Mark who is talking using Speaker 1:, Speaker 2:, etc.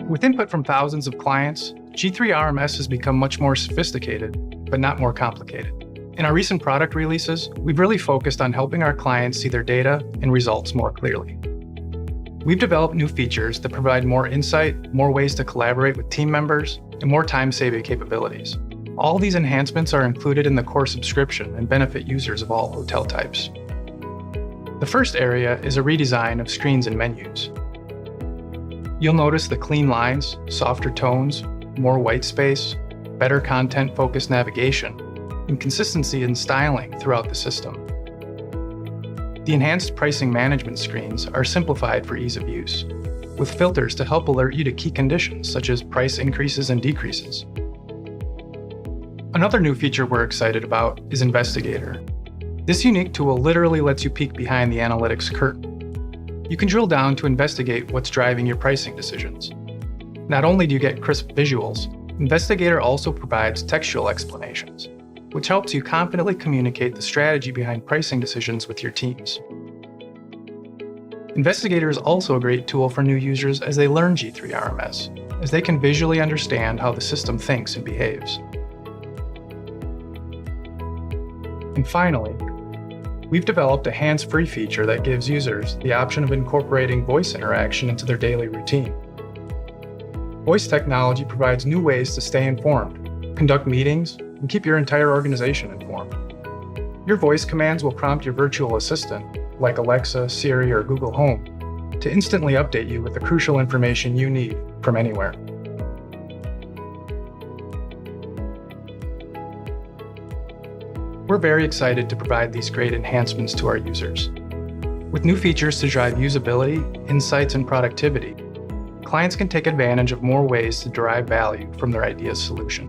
Speaker 1: With input from thousands of clients, G3 RMS has become much more sophisticated, but not more complicated. In our recent product releases, we've really focused on helping our clients see their data and results more clearly. We've developed new features that provide more insight, more ways to collaborate with team members, and more time-saving capabilities. All these enhancements are included in the core subscription and benefit users of all hotel types. The first area is a redesign of screens and menus. You'll notice the clean lines, softer tones, more white space, better content-focused navigation, and consistency in styling throughout the system. The enhanced pricing management screens are simplified for ease of use, with filters to help alert you to key conditions such as price increases and decreases. Another new feature we're excited about is Investigator. This unique tool literally lets you peek behind the analytics curtain. You can drill down to investigate what's driving your pricing decisions. Not only do you get crisp visuals, Investigator also provides textual explanations, which helps you confidently communicate the strategy behind pricing decisions with your teams. Investigator is also a great tool for new users as they learn G3 RMS, as they can visually understand how the system thinks and behaves. And finally, we've developed a hands-free feature that gives users the option of incorporating voice interaction into their daily routine. Voice technology provides new ways to stay informed, conduct meetings, and keep your entire organization informed. Your voice commands will prompt your virtual assistant, like Alexa, Siri, or Google Home, to instantly update you with the crucial information you need from anywhere. We're very excited to provide these great enhancements to our users. With new features to drive usability, insights, and productivity, clients can take advantage of more ways to derive value from their IDeaS solution.